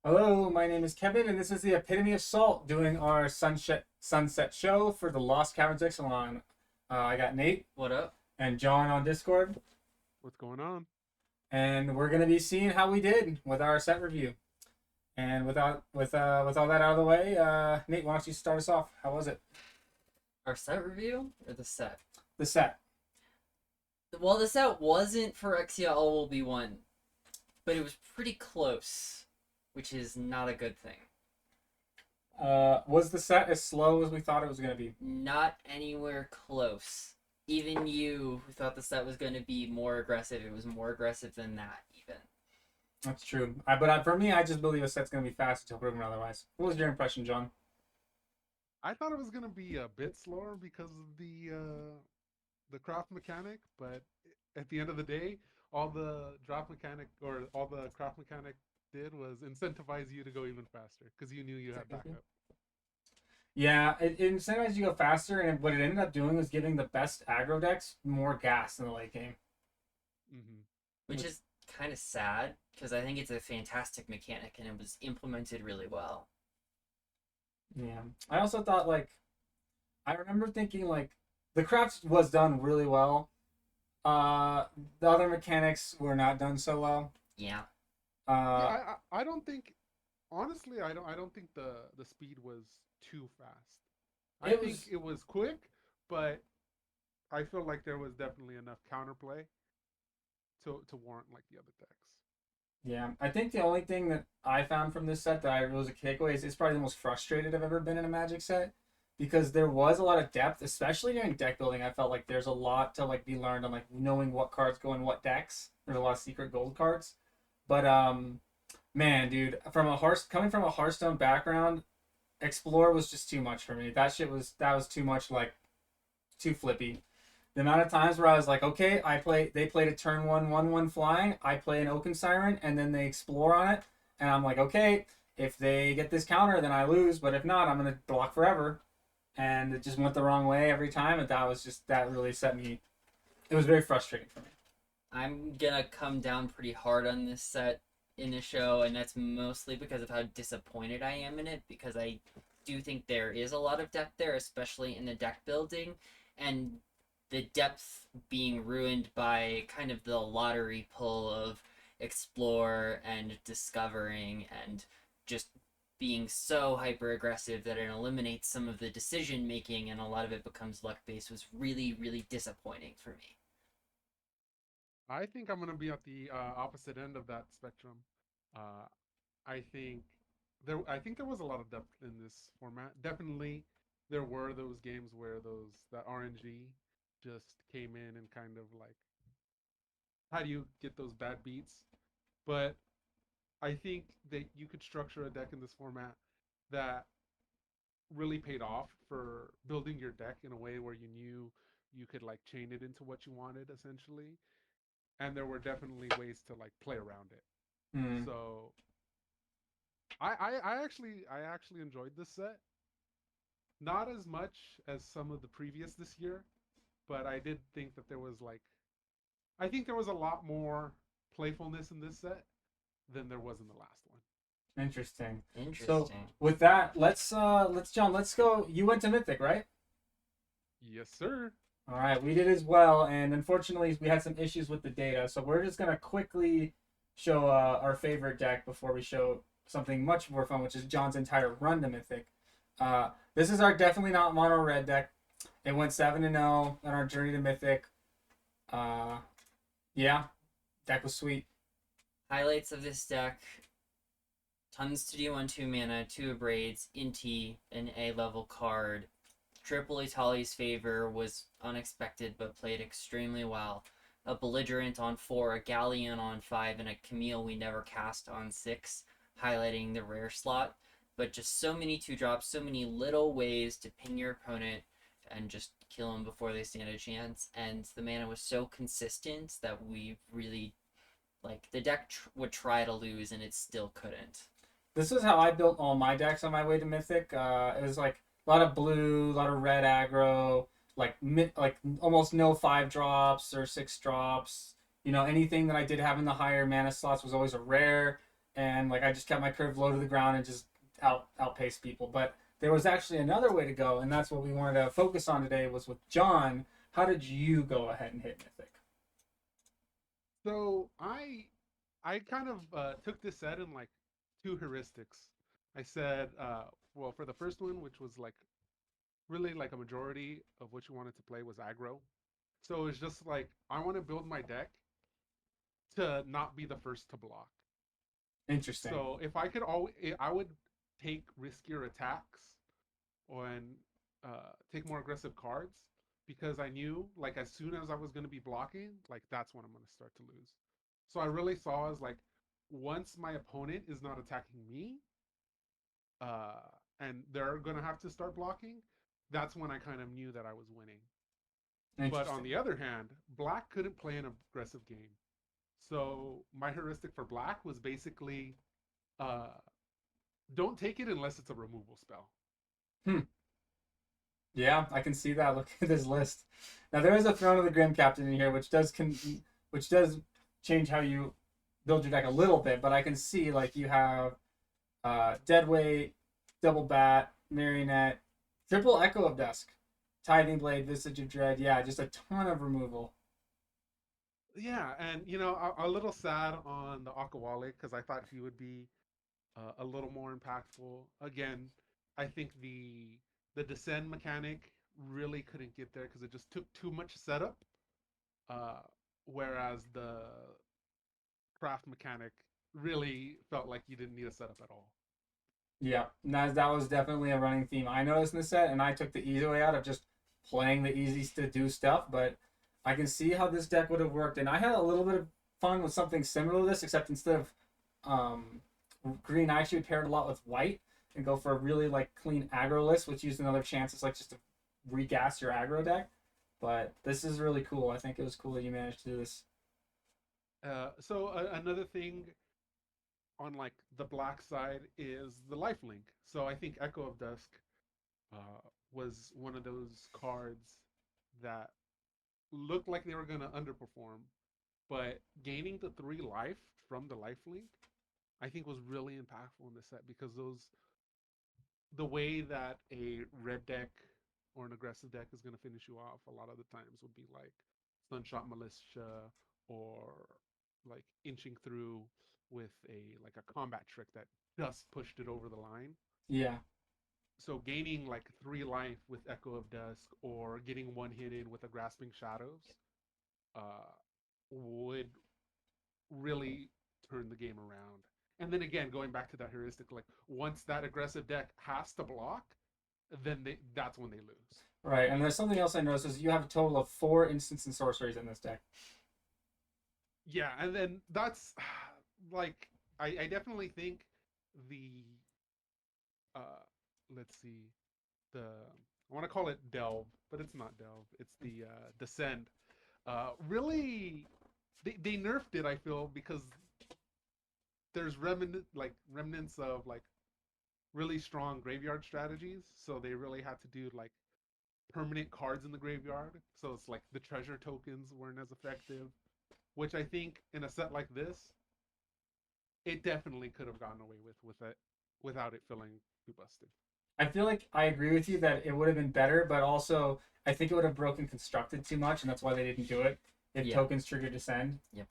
Hello, my name is Kevin, and this is the Epitome of Salt doing our Sunset Show for the Lost Caverns of Ixalan. I got Nate What up? and Jon on Discord, What's going on? and we're gonna be seeing how we did with our set review. And with all that out of the way, Nate, why don't you start us off? How was it? Our set review or the set? The set. Well, the set wasn't for XCL will be one, but it was pretty close, which is not a good thing. Was the set as slow as we thought it was gonna be? Not anywhere close. Even you who thought the set was going to be more aggressive, it was more aggressive than that, even. That's true. But for me, I just believe a set's gonna be fast until proven otherwise. What was your impression, Jon? I thought it was gonna be a bit slower because of the craft mechanic, but at the end of the day, all the drop mechanic or all the craft mechanic did was incentivize you to go even faster because you knew you had backup. Yeah, it incentivized you to go faster, and what it ended up doing was giving the best aggro decks more gas in the late game. Hmm. Which is kind of sad, because I think it's a fantastic mechanic, and it was implemented really well. Yeah. I also thought, I remember thinking, the craft was done really well. The other mechanics were not done so well. Yeah. Uh, I don't think honestly I don't think the speed was too fast. I it think was, it was quick, but I feel like there was definitely enough counterplay to warrant like the other decks. yeah. I think the only thing that I found from this set that I was a takeaway is it's probably the most frustrated I've ever been in a Magic set. Because there was a lot of depth, especially during deck building. I felt like there's a lot to be learned on knowing what cards go in what decks. There's a lot of secret gold cards. But man, dude, coming from a Hearthstone background, Explore was just too much for me. That was too much, too flippy. The amount of times where I was like, okay, they played a turn 1/1/1 flying, I play an Oaken Siren, and then they explore on it, and I'm like, okay, if they get this counter, then I lose, but if not, I'm gonna block forever. And it just went the wrong way every time, and that really set me. It was very frustrating for me. I'm gonna come down pretty hard on this set in the show, and that's mostly because of how disappointed I am in it, because I do think there is a lot of depth there, especially in the deck building, and the depth being ruined by kind of the lottery pull of explore and discovering and just being so hyper aggressive that it eliminates some of the decision making and a lot of it becomes luck based was really, really disappointing for me. I think I'm gonna be at the opposite end of that spectrum. Uh, I think I think there was a lot of depth in this format. Definitely, there were those games where that RNG just came in and kind of like, how do you get those bad beats? But I think that you could structure a deck in this format that really paid off for building your deck in a way where you knew you could like chain it into what you wanted essentially, and there were definitely ways to like play around it. Mm. So I actually enjoyed this set. Not as much as some of the previous this year, but I did think that I think there was a lot more playfulness in this set than there was in the last one. Interesting. So Interesting. with that, John, let's go. You went to Mythic, right? Yes, sir. All right, we did as well, and unfortunately, we had some issues with the data. So we're just gonna quickly show our favorite deck before we show something much more fun, which is John's entire run to Mythic. This is our definitely not mono red deck. It went 7-0 on our journey to Mythic. Uh, yeah, deck was sweet. Highlights of this deck: tons to do on 2 mana, 2 Abrades, Inti, an A level card. Triple Itali's favor was unexpected but played extremely well. A Belligerent on 4, a Galleon on 5, and a Camille we never cast on 6, highlighting the rare slot. But just so many 2-drops, so many little ways to ping your opponent and just kill them before they stand a chance. And the mana was so consistent that we really, the deck would try to lose and it still couldn't. This is how I built all my decks on my way to Mythic. It was a lot of blue, a lot of red aggro, almost no 5 drops or 6 drops. Anything that I did have in the higher mana slots was always a rare. and like I just kept my curve low to the ground and just outpaced people. But there was actually another way to go, and that's what we wanted to focus on today. Was with Jon. How did you go ahead and hit Mythic? So I kind of took this set in like two heuristics. I said, well, for the first one, which was like really like a majority of what you wanted to play was aggro. So it's just like I want to build my deck to not be the first to block. Interesting. So if I could always, I would take riskier attacks and take more aggressive cards because I knew like as soon as I was going to be blocking, like that's when I'm going to start to lose. So I really saw as like once my opponent is not attacking me, uh, and they're going to have to start blocking, that's when I kind of knew that I was winning. But on Interesting. the other hand, Black couldn't play an aggressive game. So my heuristic for Black was basically uh, don't take it unless it's a removal spell. Hmm. Yeah, I can see that. Look at this list. Now there is a Throne of the Grim Captain in here, which does change how you build your deck a little bit. But I can see like you have Deadweight, Double Bat, Marionette, Triple Echo of Dusk, Tithing Blade, Visage of Dread. Yeah, just a ton of removal. Yeah, and you know, a little sad on the Akawale because I thought he would be a little more impactful. Again, I think the descend mechanic really couldn't get there because it just took too much setup. Uh, whereas the craft mechanic really felt like you didn't need a setup at all. Yeah, that was definitely a running theme I noticed in the set, and I took the easy way out of just playing the easy to do stuff. But I can see how this deck would have worked, and I had a little bit of fun with something similar to this, except instead of um, green, I actually paired a lot with white and go for a really like clean aggro list, which used another chance. It's like just to regas your aggro deck. But this is really cool. I think it was cool that you managed to do this. Another thing on like the black side is the life link. So I think Echo of Dusk was one of those cards that looked like they were going to underperform, but gaining the 3 life from the life link, I think was really impactful in this set because the way that a red deck or an aggressive deck is going to finish you off a lot of the times would be like Sunshot Militia or like inching through with a combat trick that just pushed it over the line. Yeah, So gaining like 3 life with Echo of Dusk or getting one hit in with a Grasping Shadows uh, would really turn the game around. And then again, going back to that heuristic, like once that aggressive deck has to block, then that's when they lose. right. And there's something else I noticed is you have a total of 4 instants and sorceries in this deck. Yeah, and then that's like I definitely think the uh let's see the I want to call it delve, but it's not delve. It's the descend. Really, they nerfed it. I feel because there's remnants of like really strong graveyard strategies. So they really had to do like permanent cards in the graveyard. So it's like the treasure tokens weren't as effective, which I think in a set like this, it definitely could have gotten away with it without it feeling too busted. I feel like I agree with you that it would have been better, but also I think it would have broken constructed too much, and that's why they didn't do it. If Yeah. tokens trigger descend, Yep.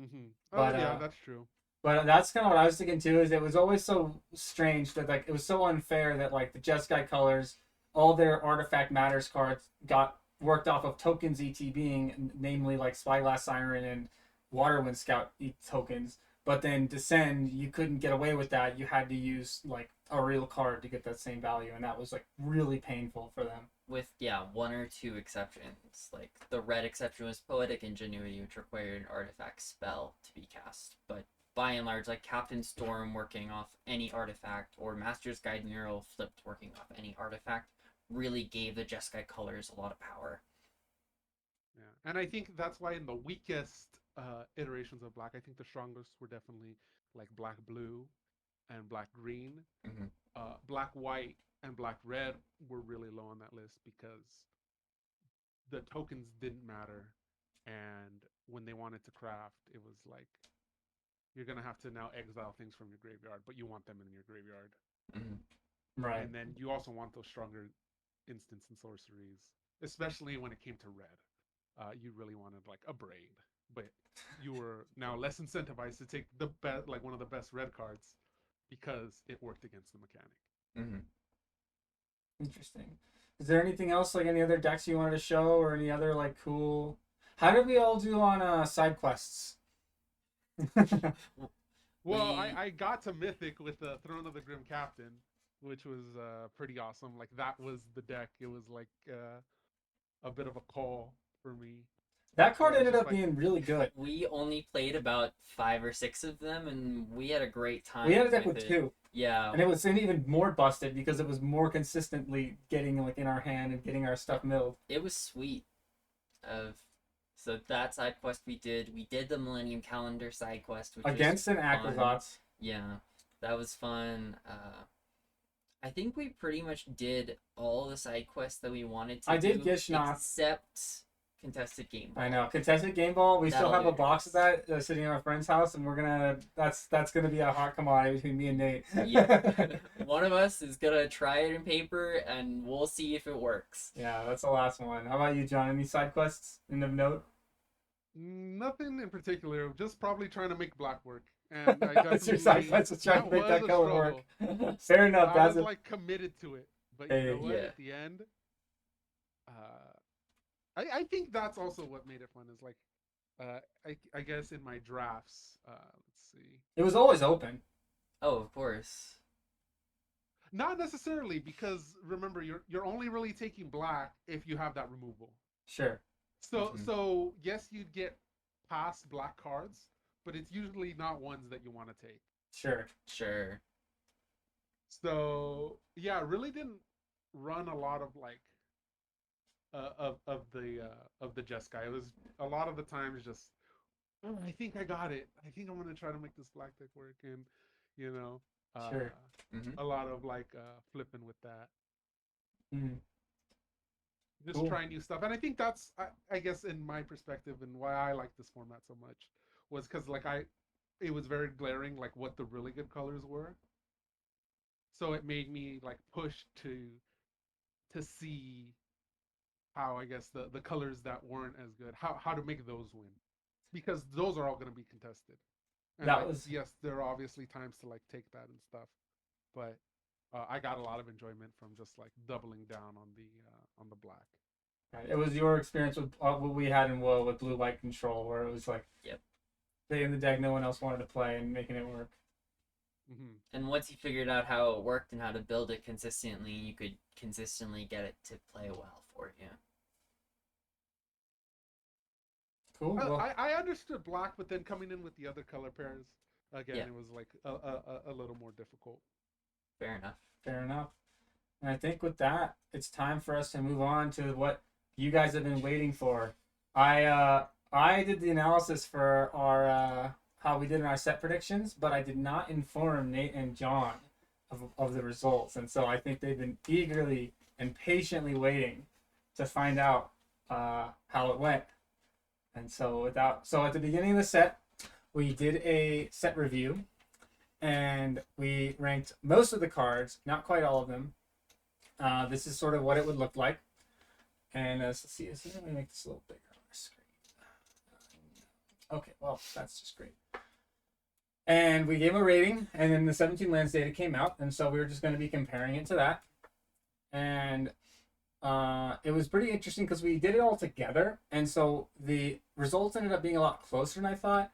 Mm-hmm. Oh but yeah, that's true. that's kind of what I was thinking too. Is it was always so strange that like it was so unfair that like the Jeskai colors, all their artifact matters cards got worked off of tokens ET being namely like Spyglass Siren and Waterwind Scout tokens. But then Descend, you couldn't get away with that. You had to use like a real card to get that same value, and that was like really painful for them. With one or two exceptions. Like the red exception was Poetic Ingenuity, which required an artifact spell to be cast. But by and large, like Captain Storm working off any artifact or Master's Guide Mural flipped working off any artifact really gave the Jeskai colors a lot of power. Yeah, and I think that's why in the weakest iterations of black, I think the strongest were definitely like black blue and black green. Mm-hmm. Black white and black red were really low on that list because the tokens didn't matter, and when they wanted to craft, it was like you're gonna have to now exile things from your graveyard, but you want them in your graveyard. Right. And then you also want those stronger instants and sorceries, especially when it came to red. You really wanted like a braid, but you were now less incentivized to take the best, like one of the best red cards, because it worked against the mechanic. Interesting. Is there anything else, like any other decks you wanted to show, or any other like cool? How did we all do on side quests? Well, I got to Mythic with the Throne of the Grim Captain, which was pretty awesome. Like that was the deck. It was like a bit of a call for me. That card It was ended just up like- being really good. We only played about 5 or 6 of them, and we had a great time. We had a deck with it. 2, Yeah. and it was even more busted because it was more consistently getting like in our hand and getting our stuff milled. It was sweet. So that side quest we did the Millennium Calendar side quest, which Against was an fun. Akazats. Yeah, that was fun. I think we pretty much did all the side quests that we wanted to I did do, Gishnoth. except contested game ball. I know. Contested game ball. We still That'll have a be box of that sitting at our friend's house, and we're gonna. That's gonna be a hot commodity between me and Nate. Yeah. One of us is gonna try it in paper, and we'll see if it works. Yeah, that's the last one. How about you, John? Any side quests in of note? Nothing in particular. Just probably trying to make black work. And I That's your side definitely- quest, was trying to make was that a color work. Fair enough. I That's was a, like committed to it, but Hey, you know what? yeah. At the end, I think that's also what made it fun. Is like, I guess in my drafts, let's see, it was always open. Oh, of course. not necessarily because remember you're only really taking black if you have that removal. Sure. So Mhm. so yes, you'd get past black cards, but it's usually not ones that you want to take. Sure. Sure. So yeah, really didn't run a lot of like of the Jeskai. It was a lot of the times just "Oh, I think I got it. I think I'm gonna try to make this black deck work, and you know, Sure. a lot of like flipping with that, Mm. just Cool. trying new stuff. And I think that's I guess in my perspective and why I like this format so much was because like it was very glaring like what the really good colors were. So it made me like push to see how I guess the colors that weren't as good, how to make those win, because those are all going to be contested. And That like, was- yes, there are obviously times to like take that and stuff, but I got a lot of enjoyment from just like doubling down on the black. Right. It was your experience with what we had in WoW with blue white control, where it was like, Yep. they in the deck no one else wanted to play and making it work. And once you figured out how it worked and how to build it consistently, you could consistently get it to play well for you. Cool. Well, I understood black, but then coming in with the other color pairs again, Yeah. it was like a little more difficult. Fair enough. fair enough. And I think with that, it's time for us to move on to what you guys have been waiting for. I did the analysis for our how we did in our set predictions, but I did not inform Nate and John of the results, and so I think they've been eagerly and patiently waiting to find out how it went. And so at the beginning of the set, we did a set review, and we ranked most of the cards, not quite all of them. This is sort of what it would look like. And let's see, let me make this a little bigger on my screen. Okay, well, that's just great. And we gave them a rating, and then the 17 lands data came out, and so we were just going to be comparing it to that. And it was pretty interesting because we did it all together, and so the results ended up being a lot closer than I thought.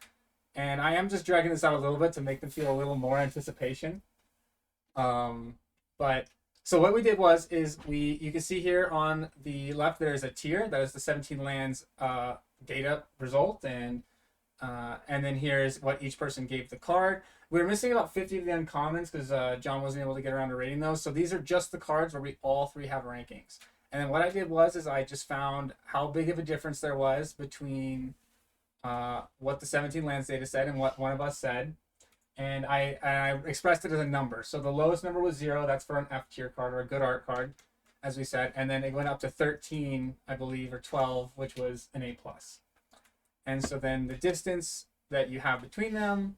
And I am just dragging this out a little bit to make them feel a little more anticipation. But so what we did is you can see here on the left there's a tier that is the 17 lands data result, and then here's what each person gave the card. We were missing about 50 of the uncommons because John wasn't able to get around to rating those. So these are just the cards where we all three have rankings. And then what I did is I just found how big of a difference there was between what the 17 lands data said and what one of us said. And I expressed it as a number. So the lowest number was 0. That's for an F tier card or a good art card, as we said. And then it went up to 13, I believe, or 12, which was an A+. And so then the distance that you have between them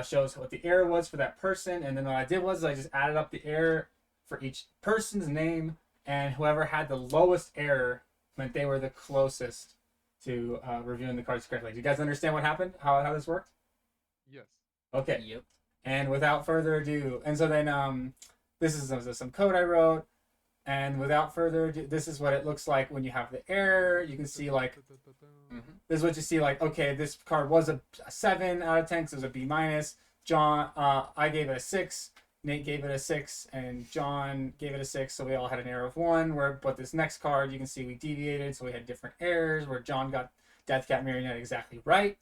shows what the error was for that person, and then what I did was I just added up the error for each person's name, and whoever had the lowest error meant they were the closest to reviewing the cards correctly. Do you guys understand what happened? How this worked? Yes. Okay. Yep. And without further ado, and so then this is some code I wrote, and without further ado, this is what it looks like when you have the error. You can see like this is what you see like, okay, this card was a 7 out of 10 because it was a B minus. John, I gave it a 6. Nate gave it a 6, and John gave it a 6. So we all had an error of 1. But this next card, you can see we deviated, so we had different errors. Where John got Death Cat Marionette exactly right,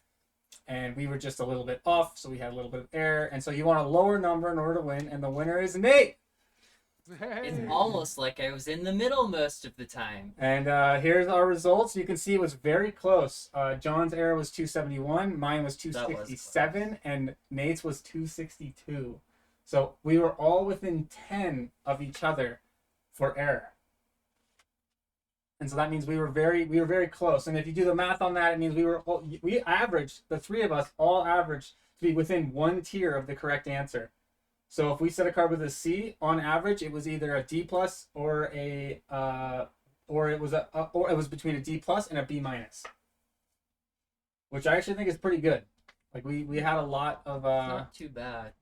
and we were just a little bit off, so we had a little bit of error. And so you want a lower number in order to win, and the winner is Nate. It's almost like I was in the middle most of the time. And here's our results. You can see it was very close. John's error was 271, mine was 267, and Nate's was 262. So we were all within 10 of each other for error. And so that means we were very close. And if you do the math on that, it means we averaged, the three of us all averaged to be within one tier of the correct answer. So if we set a card with a C, on average, it was either a D plus or it was between a D plus and a B minus, which I actually think is pretty good. Like we had a lot of Not too bad.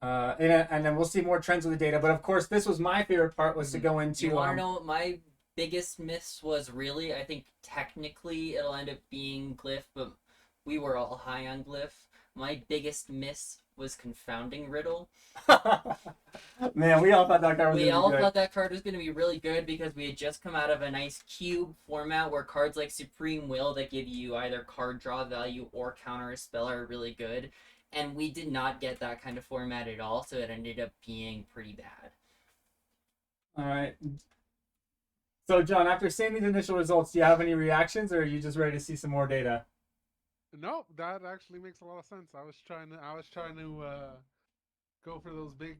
and then we'll see more trends with the data. But of course, this was my favorite part, was to go into. You want to know what my biggest miss was? Really, I think technically it'll end up being Glyph, but we were all high on Glyph. My biggest miss was Confounding Riddle. Man, we all thought that card was We all good. thought that card was going to be really good because we had just come out of a nice cube format where cards like Supreme Will that give you either card draw value or counter a spell are really good. And we did not get that kind of format at all, so it ended up being pretty bad. All right. So, John, after seeing these initial results, do you have any reactions, or are you just ready to see some more data? No, that actually makes a lot of sense. I was trying to go for those big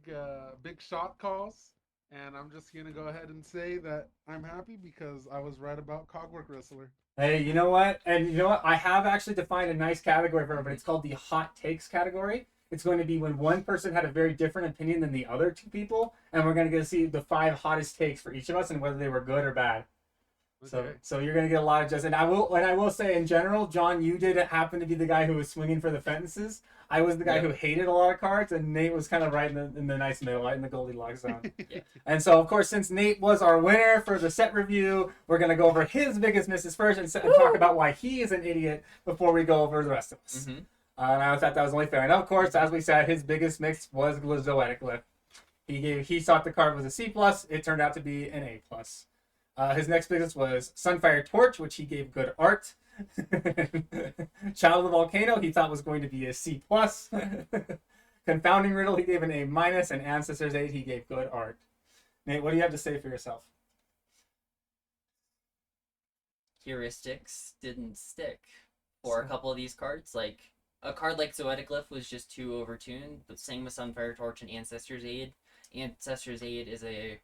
shot calls, and I'm just gonna go ahead and say that I'm happy because I was right about Cogwork Wrestler. Hey, you know what? And you know what? I have actually defined a nice category for it, but it's called the hot takes category. It's going to be when one person had a very different opinion than the other two people, and we're going to get to see the 5 hottest takes for each of us and whether they were good or bad. Okay. So you're going to get a lot of just, and I will say in general, John, you did happen to be the guy who was swinging for the fences. I was the guy who hated a lot of cards, and Nate was kind of right in the nice middle, right in the Goldilocks zone. Yeah. And so, of course, since Nate was our winner for the set review, we're going to go over his biggest misses first and talk about why he is an idiot before we go over the rest of us. Mm-hmm. And I thought that was only fair. And of course, as we said, his biggest miss was Zoetic Glyph. He thought the card was a C+. It turned out to be an A+. His next biggest was Sunfire Torch, which he gave good art. Child of the Volcano, he thought was going to be a C+. Confounding Riddle, he gave an A-. And Ancestors 8, he gave good art. Nate, what do you have to say for yourself? Heuristics didn't stick for a couple of these cards. Like, a card like Zoetic Glyph was just too overtuned, but same with Sunfire Torch and Ancestors Aid. Ancestors Aid is a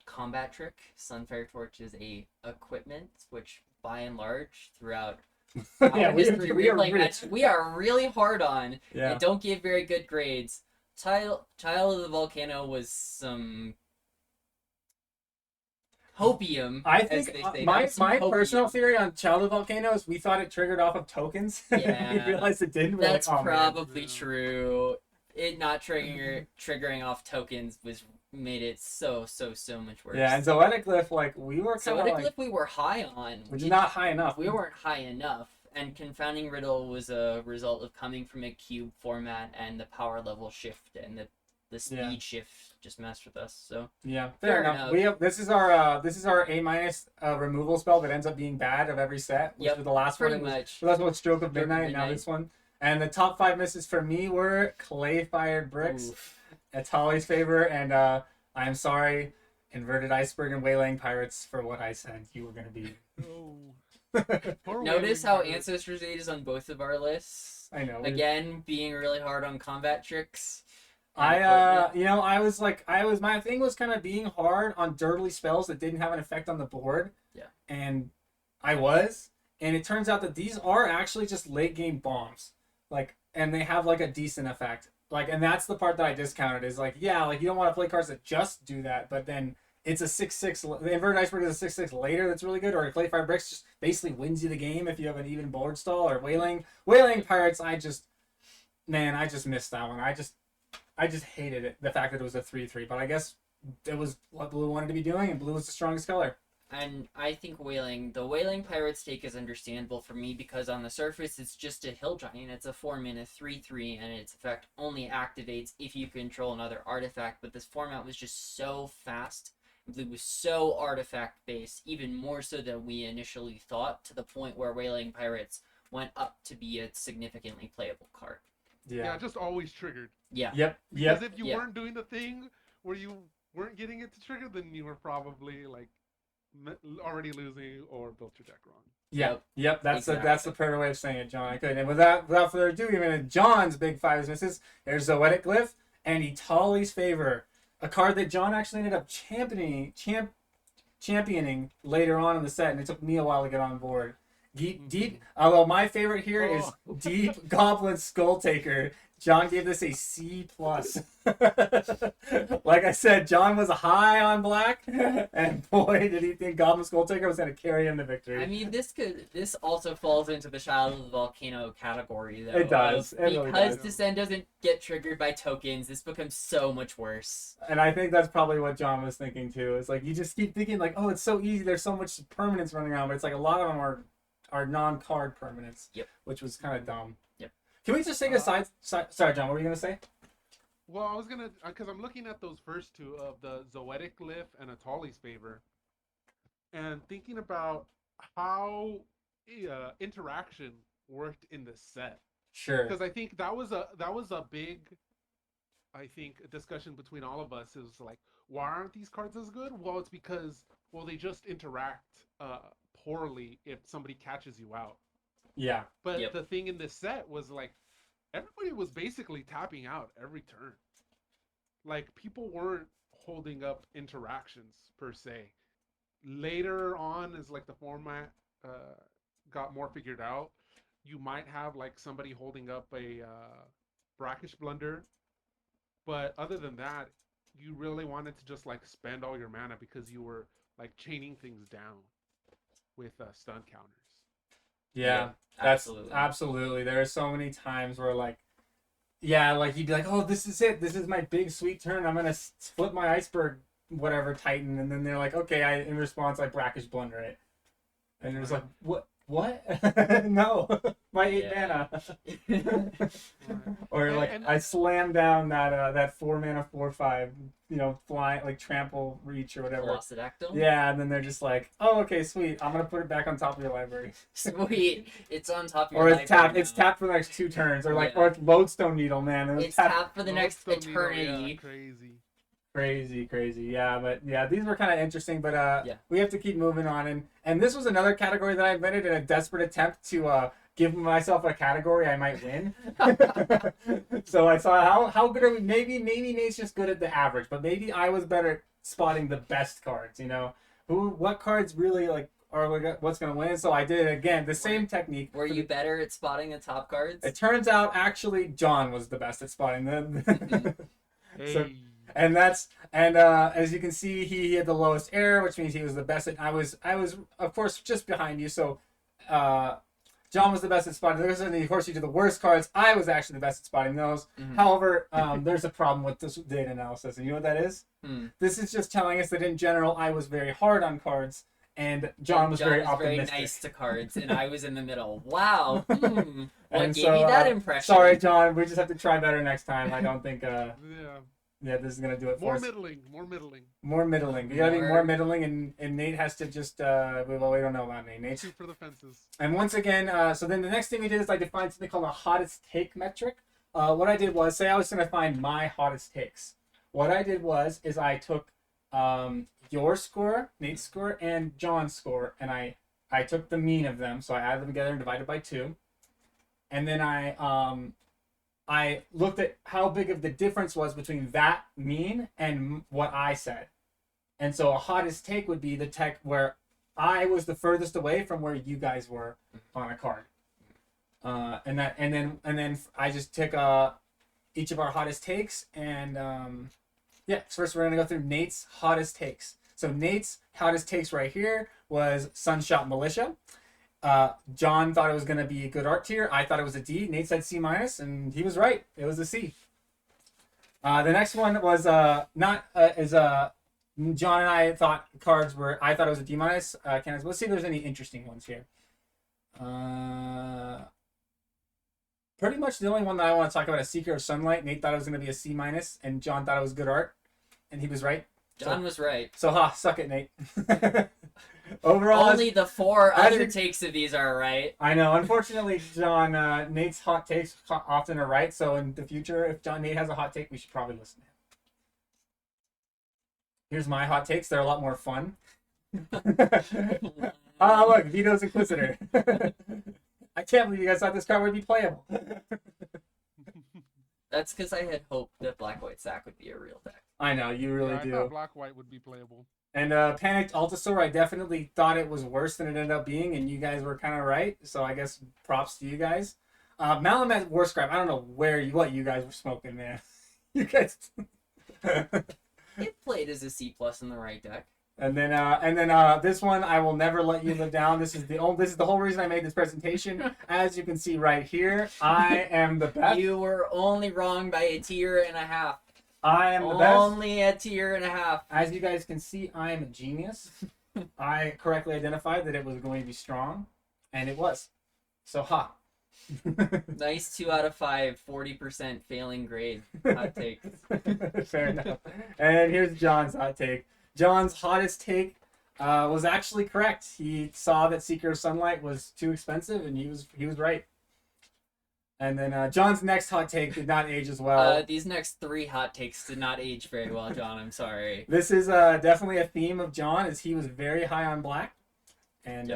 combat trick. Sunfire Torch is a equipment, which by and large throughout our history we are really hard on and don't give very good grades. Child of the Volcano was some hopium. I think my personal theory on Child of the Volcano is we thought it triggered off of tokens. Yeah, we realized it didn't. That's like, probably true. It not triggering off tokens made it so much worse. Yeah, and Zoetic Glyph, like, we were kind of Zoetic Glyph we were high on. Which is not high enough. We weren't high enough. And Confounding Riddle was a result of coming from a cube format, and the power level shift and the speed shift just messed with us. So yeah, fair enough. We have this is our A- removal spell that ends up being bad of every set. Which was the last pretty one. Much. The last one was Stroke of Midnight, and now this one. And the top 5 misses for me were Clay Fired Bricks, Atali's Favor, and I am sorry, Inverted Iceberg and Waylaying Pirates for what I said you were going to be. Notice how Ancestors 8 is on both of our lists. I know. Again, being really hard on combat tricks. My thing was kind of being hard on dirtly spells that didn't have an effect on the board. Yeah. And it turns out that these are actually just late game bombs. Like, and they have like a decent effect. Like, and that's the part that I discounted is like, yeah, like you don't want to play cards that just do that, but then it's a 6/6. The inverted iceberg is a 6/6 later that's really good, or play 5 bricks just basically wins you the game if you have an even board stall, or whaling pirates. I just missed that one. I just hated it, the fact that it was a 3/3, but I guess it was what blue wanted to be doing, and blue was the strongest color. And I think the Whaling Pirate's take is understandable for me because on the surface it's just a hill giant. It's a 4-mana 3/3, and its effect only activates if you control another artifact. But this format was just so fast. Blue was so artifact based, even more so than we initially thought, to the point where Whaling Pirates went up to be a significantly playable card. Yeah, just always triggered. Yeah. Yep. Because if you weren't doing the thing where you weren't getting it to trigger, then you were probably like already losing or built your deck wrong. Yep. That's Exactly. that's the perfect way of saying it, John. I could. And without further ado, even in John's big fives misses, there's Zoetic Glyph and Itali's Favor, a card that John actually ended up championing later on in the set, and it took me a while to get on board. Deep. Although my favorite here is Deep Goblin Skull Taker. John gave this a C+. Like I said, John was high on black, and boy, did he think Goblin Skull Taker was going to carry him to victory. I mean, this also falls into the Shadow of the Volcano category, though. It does. It really because does. Descend doesn't get triggered by tokens, this becomes so much worse. And I think that's probably what John was thinking too. It's like you just keep thinking like, oh, it's so easy. There's so much permanence running around, but it's like a lot of them are non-card permanents. Yep. Which was kind of dumb. Yep. Can we just take a side? Sorry, John. What were you gonna say? Well, I was gonna, because I'm looking at those first two of the Zoetic Glyph and Atali's Favor, and thinking about how interaction worked in the set. Sure. Because I think that was a big, I think, discussion between all of us. It was like, why aren't these cards as good? Well, it's because they just interact poorly if somebody catches you out. Yeah. But the thing in this set was like, everybody was basically tapping out every turn. Like, people weren't holding up interactions per se. Later on, as like the format got more figured out, you might have like somebody holding up a brackish blunder, but other than that, you really wanted to just like spend all your mana because you were like chaining things down with stun counters. Yeah, that's absolutely. There are so many times where like, yeah, like you'd be like, oh, this is it. This is my big sweet turn. I'm gonna flip my iceberg, whatever Titan, and then they're like, okay, in response, I brackish blunder it, and it was like, what? No, my 8 mana. Or like I slam down that 4 mana 4/5, flying like trample reach or whatever. Velociraptor? Yeah, and then they're just like, oh, okay, sweet. I'm gonna put it back on top of your library. Sweet, it's on top of your or library. It's tapped. Now. It's tapped for the next 2 turns, or like, or it's Lodestone Needle, man. It's tapped for the next eternity. Yeah, Crazy. Yeah, but yeah, these were kind of interesting, but we have to keep moving on, and this was another category that I invented in a desperate attempt to give myself a category I might win. So I saw how good are we? Maybe Nate's just good at the average, but maybe I was better at spotting the best cards. What cards really like are what's gonna win? So I did it again, the same technique. Were you better at spotting the top cards? It turns out actually John was the best at spotting them. Hey. So, and as you can see, he had the lowest error, which means he was the best at. I was of course just behind you. So John was the best at spotting those, and of course you did the worst cards. I was actually the best at spotting those. Mm-hmm. However, there's a problem with this data analysis, and you know what that is? This is just telling us that in general I was very hard on cards, and John was very optimistic. Very nice to cards, and I was in the middle. Wow. What and gave you that impression? Sorry, John. We just have to try better next time. I don't think. Yeah, this is gonna do it for us. More middling. You gotta be more middling, and Nate has to just. We don't know about Nate. Nate's shoot for the fences. And once again, so then the next thing we did is I defined something called a hottest take metric. What I did was say I was gonna find my hottest takes. What I did was I took your score, Nate's score, and John's score, and I took the mean of them, so I added them together and divided by 2, and then I looked at how big of the difference was between that mean and what I said. And so a hottest take would be the tech where I was the furthest away from where you guys were on a card. And then I just took each of our hottest takes, and yeah. So first we're gonna go through Nate's hottest takes. So Nate's hottest takes right here was Sunshot Militia. John thought it was gonna be a good art tier. I thought it was a D. Nate said C minus, and he was right. It was a C. The next one was not is John and I thought cards were. I thought it was a D minus. Let's see if there's any interesting ones here. Pretty much the only one that I want to talk about is Seeker of Sunlight. Nate thought it was going to be a C minus, and John thought it was good art, and he was right. John was right. So suck it, Nate. Overall, only the four other takes of these are right. I know. Unfortunately, John, Nate's hot takes often are right. So in the future, if Nate has a hot take, we should probably listen to him. Here's my hot takes. They're a lot more fun. Look, Vito's Inquisitor. I can't believe you guys thought this card would be playable. That's because I had hoped that Black White Sack would be a real deck. I know, you really I do. thought Black White would be playable. And Panicked Altasaur, I definitely thought it was worse than it ended up being, and you guys were kind of right. So I guess props to you guys. Malamet War Scribe, I don't know what you guys were smoking, man. You guys. It played as a C plus in the right deck. And then this one, I will never let you live down. This is the whole reason I made this presentation. As you can see right here, I am the best. You were only wrong by a tier and a half. I am the best. Only a tier and a half. As you guys can see, I am a genius. I correctly identified that it was going to be strong, and it was. So Nice 2 out of 5, 40% failing grade. Hot take. Fair enough. And here's John's hot take. John's hottest take was actually correct. He saw that Seeker of Sunlight was too expensive, and he was right. And then John's next hot take did not age as well. These next 3 hot takes did not age very well, John. I'm sorry. This is definitely a theme of John, as he was very high on black. And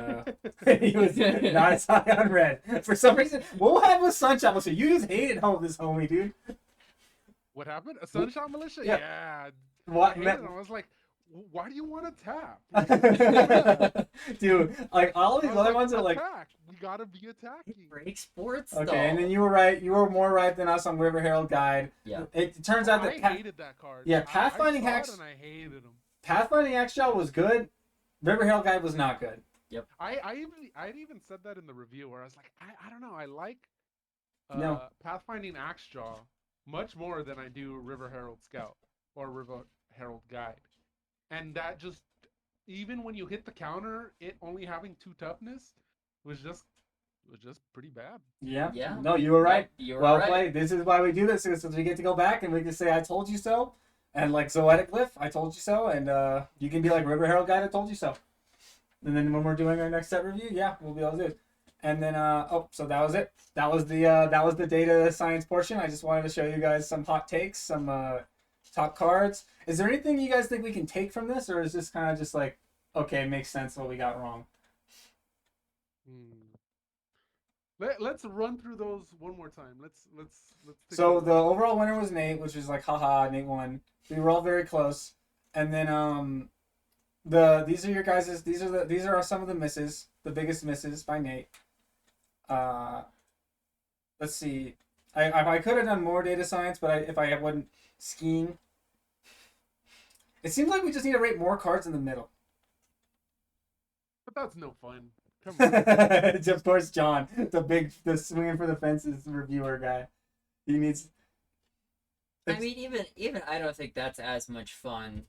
he was not as high on red. For some reason, what happened with Sunshot Militia? You just hated this homie, dude. What happened? A Sunshot Militia? Yeah. Yeah. What? I was like, why do you want to tap? Dude, like all these other ones are like, attack. We gotta be attacking. Break sports. okay, and then you were right. You were more right than us on River Herald Guide. Yeah. It turns out that I hated that card. Yeah, Pathfinding I Hex. and I hated him. Pathfinding Extra was good. River Herald Guide was not good. Yep. I even said that in the review where I was like, I don't know, I like No. Pathfinding Axejaw much more than I do River Herald Scout or River Herald Guide. And that just, even when you hit the counter, it only having 2 toughness was just pretty bad. Yeah. Yeah. No, you were right. You were Well right. played. This is why we do this, because we get to go back and we can say, I told you so. And like Zoetic Glyph, I told you so. And you can be like River Herald Guide, I told you so. And then when we're doing our next set review, yeah, we'll be able to do it. And then, so that was it. That was the data science portion. I just wanted to show you guys some hot takes, some top cards. Is there anything you guys think we can take from this, or is this kind of just like, okay, it makes sense what we got wrong? Let's run through those one more time. Let's. So the overall winner was Nate, which is like, haha, Nate won. We were all very close. And then these are your guys's. These are some of the misses, the biggest misses by Nate. Let's see. I could have done more data science, but if I wasn't skiing. It seems like we just need to rate more cards in the middle. But that's no fun. Come on. Of course, John, the swinging for the fences reviewer guy. He needs. I mean, even I don't think that's as much fun.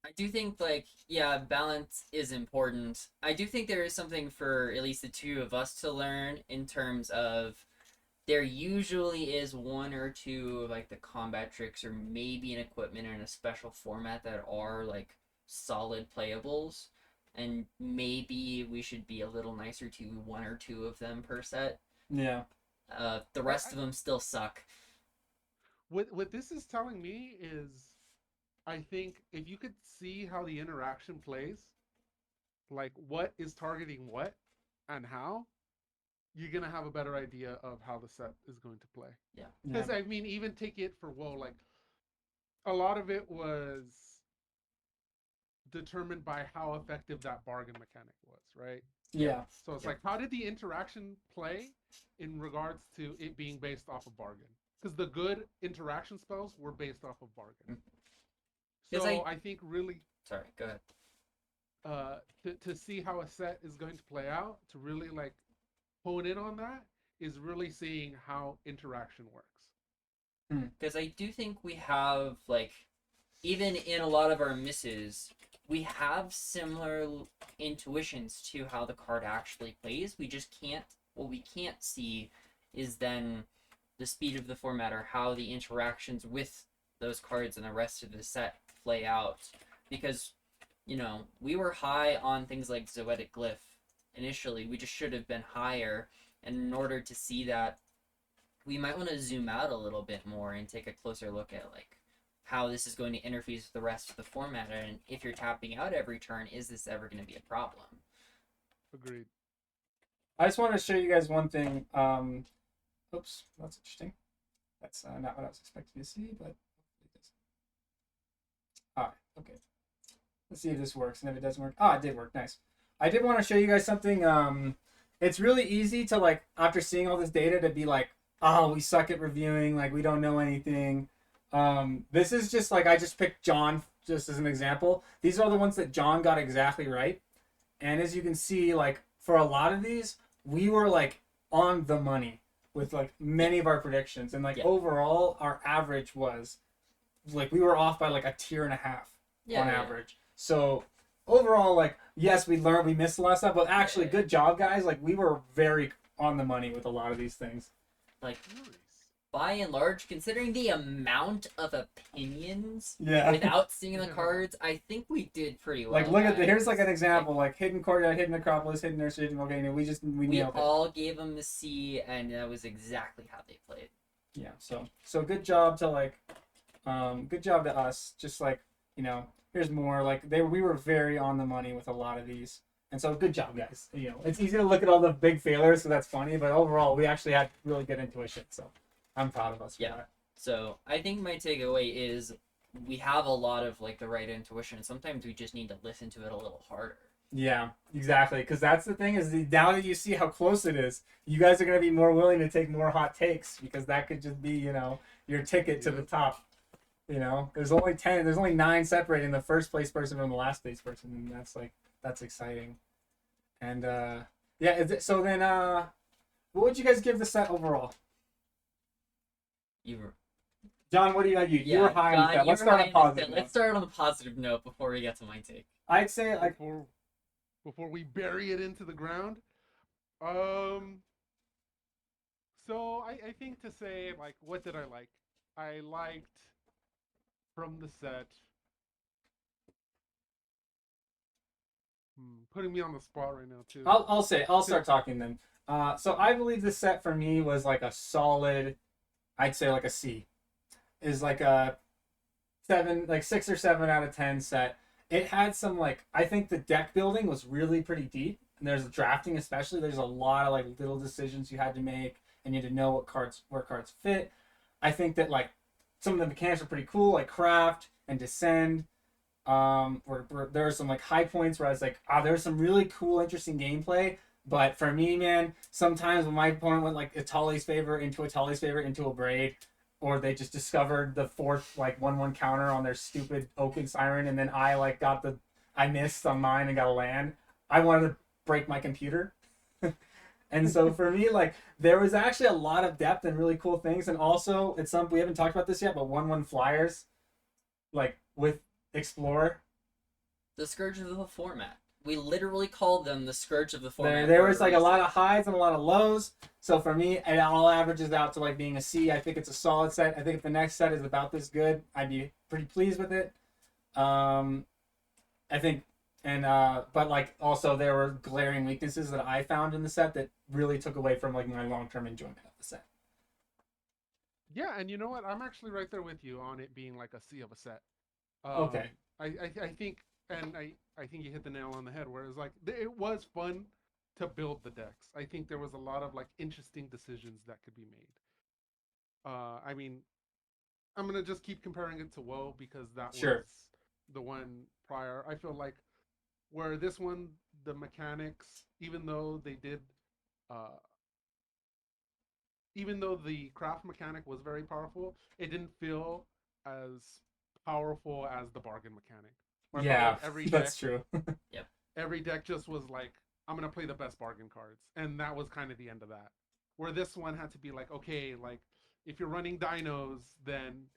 I do think, like, yeah, balance is important. I do think there is something for at least the 2 of us to learn in terms of there usually is 1 or 2 of, like, the combat tricks or maybe an equipment in a special format that are, like, solid playables. And maybe we should be a little nicer to 1 or 2 of them per set. Yeah. The rest of them still suck. What this is telling me is, I think if you could see how the interaction plays, like what is targeting what and how, you're going to have a better idea of how the set is going to play. Yeah. Because, I mean, even take it for WoW, like, a lot of it was determined by how effective that bargain mechanic was, right? Yeah. So it's Yep. like, how did the interaction play in regards to it being based off of bargain? Because the good interaction spells were based off of bargain. Because So I think really sorry, go ahead. to see how a set is going to play out, to really like hone in on that, is really seeing how interaction works. Because I do think we have, like, even in a lot of our misses, we have similar intuitions to how the card actually plays. We just can't, what we can't see is then the speed of the format or how the interactions with those cards and the rest of the set play out. Because, you know, we were high on things like Zoetic Glyph initially. We just should have been higher. And in order to see that, we might want to zoom out a little bit more and take a closer look at, like, how this is going to interface with the rest of the format, and if you're tapping out every turn, is this ever going to be a problem? Agreed. I just want to show you guys one thing. Oops, that's interesting. That's not what I was expecting to see, but it does. Ah, okay. Let's see if this works, and if it doesn't work, it did work. Nice. I did want to show you guys something. It's really easy to, like, after seeing all this data, to be like, oh, we suck at reviewing, like we don't know anything. This is just like, I just picked Jon just as an example. These are the ones that Jon got exactly right. And as you can see, like, for a lot of these, we were like on the money with like many of our predictions. And like overall, our average was like, we were off by like a tier and a half on average. So overall, like, yes, we missed a lot of stuff, but actually good job, guys. Like, we were very on the money with a lot of these things. Like, by and large, considering the amount of opinions Yeah. without seeing the cards, I think we did pretty well. Like, look at here's like an example, like hidden courtyard, hidden necropolis, hidden nursery, hidden volcano. We nailed it. All gave them the C, and that was exactly how they played. Yeah. So good job to, like, good job to us. Just like, you know, here's more. Like, we were very on the money with a lot of these. And so good job, guys. You know, it's easy to look at all the big failures, so that's funny, but overall we actually had really good intuition. So I'm proud of us for that. So I think my takeaway is we have a lot of, like, the right intuition. Sometimes we just need to listen to it a little harder. Yeah, exactly. Because that's the thing, is now that you see how close it is, you guys are going to be more willing to take more hot takes, because that could just be, you know, your ticket to the top. You know, there's only 9 separating the first place person from the last place person, and that's exciting. And so then what would you guys give the set overall? Jon, what do you were high on the set. Let's start on positive. Let's start on a positive note before we get to my take. I'd say, like, before we bury it into the ground. So I think to say, like, what did I like? I liked from the set. Putting me on the spot right now too. I'll start talking then. So I believe this set for me was like a solid, I'd say like a C. Is like a 7, like 6 or 7 out of 10 set. It had some, like, I think the deck building was really pretty deep, and there's drafting especially. There's a lot of, like, little decisions you had to make, and you had to know where cards fit. I think that, like, some of the mechanics are pretty cool, like craft and descend. Where there were some, like, high points where I was like, there's some really cool, interesting gameplay. But for me, man, sometimes when my opponent went like Atali's favor into a braid, or they just discovered the 4th, like, 1/1 counter on their stupid Oaken Siren, and then I missed on mine and got a land, I wanted to break my computer. And so for me, like, there was actually a lot of depth and really cool things. And also, we haven't talked about this yet, but 1/1 flyers, like, with Explorer. The scourge of the format. We literally called them the scourge of the format. There was, like, a lot of highs and a lot of lows. So for me, it all averages out to, like, being a C. I think it's a solid set. I think if the next set is about this good, I'd be pretty pleased with it. I think, but, like, also there were glaring weaknesses that I found in the set that really took away from, like, my long-term enjoyment of the set. Yeah, and you know what? I'm actually right there with you on it being like a C of a set. Okay. I think, and I think you hit the nail on the head, where it's like, it was fun to build the decks. I think there was a lot of, like, interesting decisions that could be made. I mean, I'm gonna just keep comparing it to WoW because that was the one prior. I feel like Where this one, the mechanics, uh, even though the craft mechanic was very powerful, it didn't feel as powerful as the bargain mechanic. Where I felt Yeah, like that's true. every deck just was like, I'm gonna play the best bargain cards, and that was kind of the end of that. Where this one had to be like, okay, like if you're running dinos, then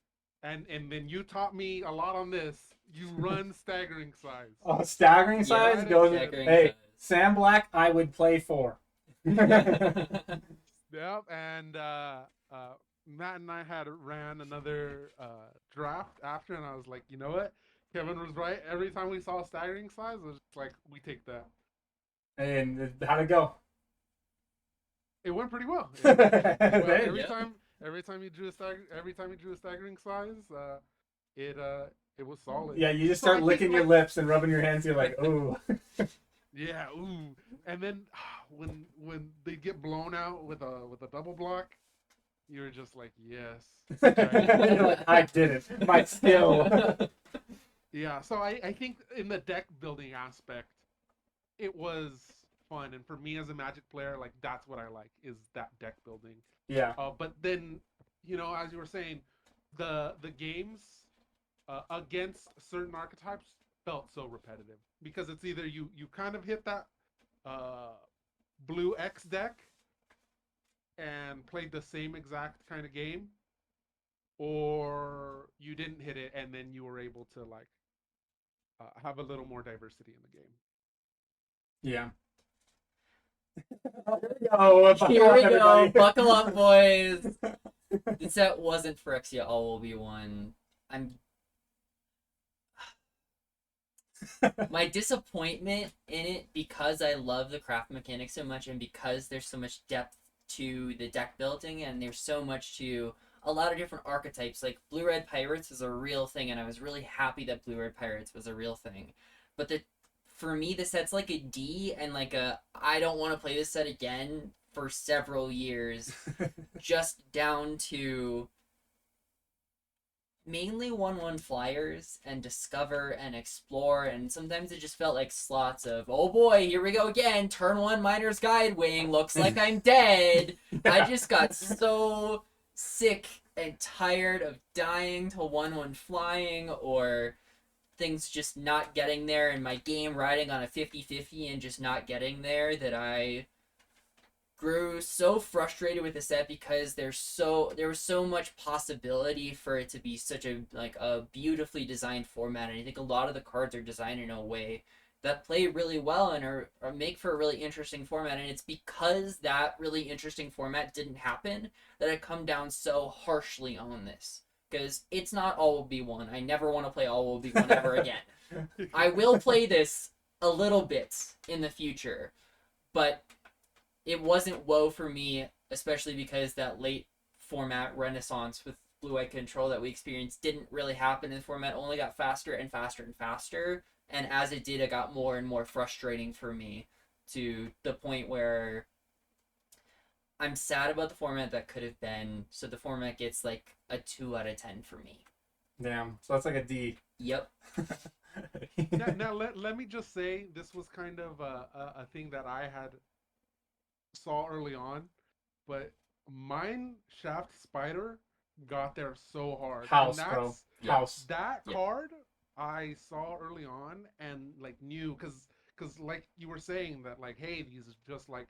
and then you taught me a lot on this. You run staggering size. Oh, staggering size right goes. again. Staggering Hey, size. Sam Black, I would play for. Yep, and Matt and I had ran another draft after, and I was like, you know what? Kevin was right. Every time we saw staggering size, it was just like, we take that. And how'd it go? It went pretty well. There Every time you drew a staggering size, it it was solid. Yeah, you just So I start think, licking your like, lips and rubbing your hands. You're like, ooh. Yeah, ooh. And then when they get blown out with a double block, you're just like, yes. You're like, I did it. My skill. Yeah, so I think in the deck building aspect, it was fun, and for me as a Magic player, like that's what I like is that deck building. Yeah. But then, as you were saying, the games against certain archetypes felt so repetitive because it's either you kind of hit that uh, blue X deck and played the same exact kind of game, or you didn't hit it and then you were able to like have a little more diversity in the game. Yeah. Oh, Here we go. Buckle up, boys. The set wasn't Phyrexia, all will be one. My disappointment in it, because I love the craft mechanics so much and because there's so much depth to the deck building and there's so much to a lot of different archetypes. Like Blue-Red Pirates is a real thing, and I was really happy that Blue-Red Pirates was a real thing. But for me, the set's like a D, and like I don't want to play this set again for several years, just down to mainly 1/1 flyers and discover and explore, and sometimes it just felt like slots of, oh boy, here we go again, turn 1 Miner's Guide Wing, looks like I'm dead. I just got so sick and tired of dying to 1/1 flying, or things just not getting there, and my game riding on a 50-50 and just not getting there, that I grew so frustrated with the set because there was so much possibility for it to be such a beautifully designed format, and I think a lot of the cards are designed in a way that play really well and are make for a really interesting format, and it's because that really interesting format didn't happen that I come down so harshly on this, because it's not all will be one. I never want to play all will be one ever again. I will play this a little bit in the future, but it wasn't WoW for me, especially because that late format renaissance with blue-white control that we experienced didn't really happen, and the format only got faster and faster and faster, and as it did, it got more and more frustrating for me, to the point where I'm sad about the format that could have been, so the format gets like a 2 out of 10 for me. Damn, so that's like a D. Yep. Now let me just say, this was kind of a thing that I had saw early on, but mine Shaft Spider got there so hard. House, and bro. House. That Yep. card I saw early on and like knew, because like you were saying that, like, hey, these just like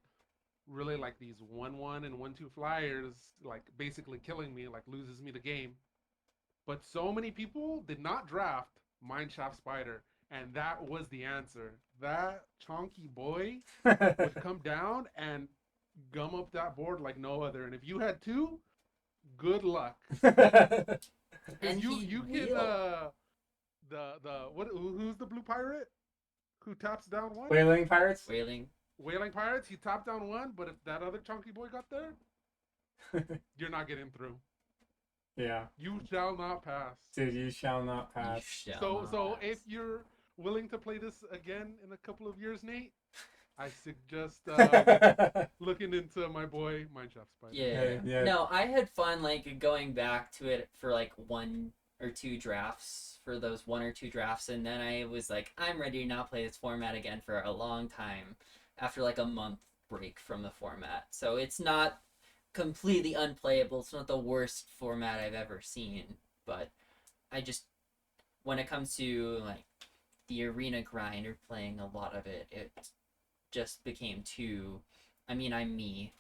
really like these 1/1 and 1/2 flyers, like basically killing me, like loses me the game. But so many people did not draft Mineshaft Spider, and that was the answer. That chonky boy would come down and gum up that board like no other. And if you had 2, good luck. And you can who's the blue pirate who taps down 1? Whaling Pirates? Whaling Pirates, he tapped down 1, but if that other chunky boy got there, you're not getting through. Yeah. You shall not pass. Dude, you shall not pass. So if you're willing to play this again in a couple of years, Nate, I suggest looking into my boy Mineshaft Spider. Yeah. No, I had fun like going back to it for like 1 or 2 drafts for those 1 or 2 drafts, and then I was like, I'm ready to not play this format again for a long time after like a month break from the format. So it's not completely unplayable. It's not the worst format I've ever seen, but I just, when it comes to like the arena grind or playing a lot of it, it just became too. I mean, I'm me.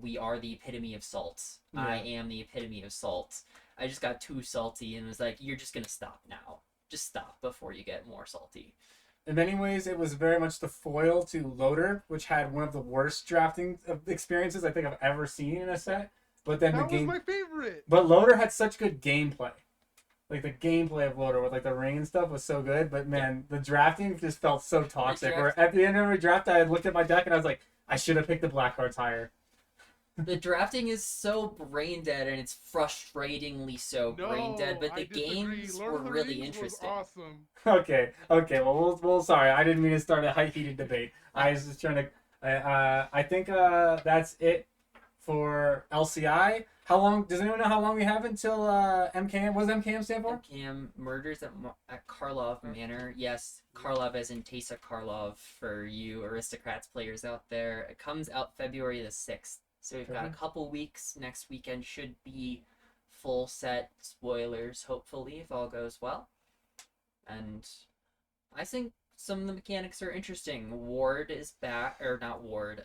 We are the epitome of salt. Yeah. I am the epitome of salt. I just got too salty and was like, you're just gonna stop now. Just stop before you get more salty. In many ways, it was very much the foil to Loader, which had one of the worst drafting experiences I think I've ever seen in a set. But then That the game, was my favorite. but Loader had such good gameplay. Like the gameplay of Loader with like the ring and stuff was so good, but man, the drafting just felt so toxic. Where at the end of every draft, I had looked at my deck and I was like, I should have picked the black cards higher. The drafting is so brain dead, and it's frustratingly so brain dead. But the games were really interesting. Was awesome. Okay. Well, sorry, I didn't mean to start a heated debate. I was just trying to. I think that's it for LCI. How long? Does anyone know how long we have until MKM? What does MKM stand for? MKM Murders at Karlov Manor. Yes, Karlov as in Tesa Karlov for you aristocrats players out there. It comes out February the 6th. So we've got a couple weeks. Next weekend should be full set spoilers, hopefully, if all goes well. And I think some of the mechanics are interesting. Ward is back, or not Ward,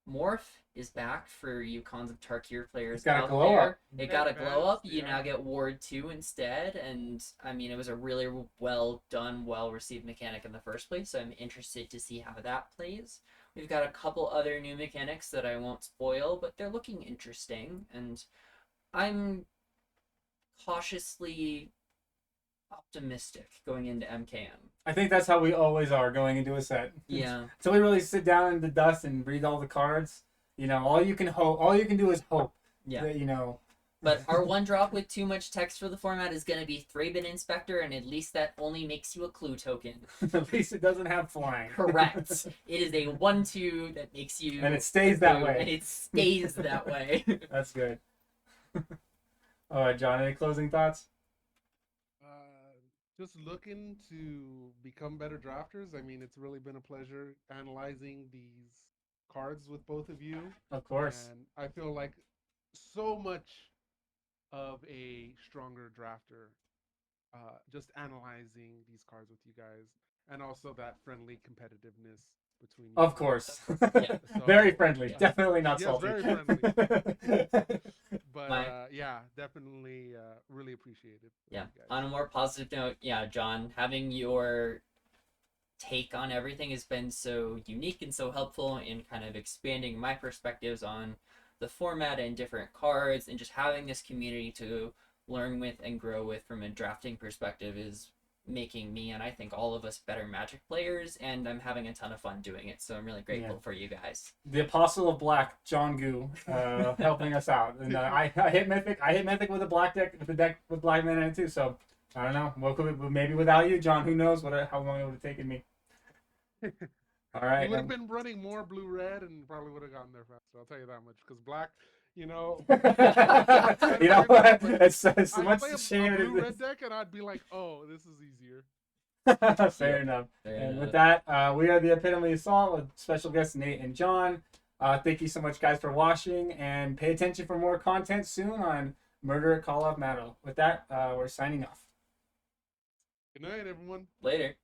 Morph is back for you Cons of Tarkir players got a out glow there. up. It got a glow up. You Yeah. now get Ward 2 instead. And, I mean, it was a really well done, well-received mechanic in the first place. So I'm interested to see how that plays. We've got a couple other new mechanics that I won't spoil, but they're looking interesting. And I'm cautiously optimistic going into MKM. I think that's how we always are going into a set. Yeah. So we really sit down in the dust and read all the cards. You know, all you can do is hope. Yeah. That, you know. But our one drop with too much text for the format is going to be Thraben Inspector, and at least that only makes you a clue token. At least it doesn't have flying. Correct. It is a 1/2 that makes you. And it stays that clue, way. And it stays that way. That's good. All right, John. Any closing thoughts? Just looking to become better drafters. I mean, it's really been a pleasure analyzing these cards with both of you. Of course. And I feel like so much of a stronger drafter just analyzing these cards with you guys, and also that friendly competitiveness between you. Of course. Yeah. So, Very friendly. yeah. Definitely not Yes, salty. very friendly. But My- yeah, definitely really appreciate it. Yeah. You guys. On a more positive note, yeah, John, having your take on everything has been so unique and so helpful in kind of expanding my perspectives on the format and different cards, and just having this community to learn with and grow with from a drafting perspective is making me and I think all of us better Magic players, and I'm having a ton of fun doing it, so I'm really grateful for you guys. The Apostle of Black, John Goo, helping us out. And I hit Mythic with a black deck, with a deck with black mana in it too. So I don't know. What could maybe without you, John? Who knows how long it would have taken me? All right. You would have been running more blue-red and probably would have gotten there faster. I'll tell you that much. Because black, you know what? It's I'd much play a a shame it blue-red is. deck and I'd be like, oh, this is easier. Fair enough. Fair And enough. with that, we are the Epitome of Salt with special guests Nate and John. Thank you so much, guys, for watching, and pay attention for more content soon on Murder at Call Up Manor. With that, we're signing off. Good night, everyone. Later.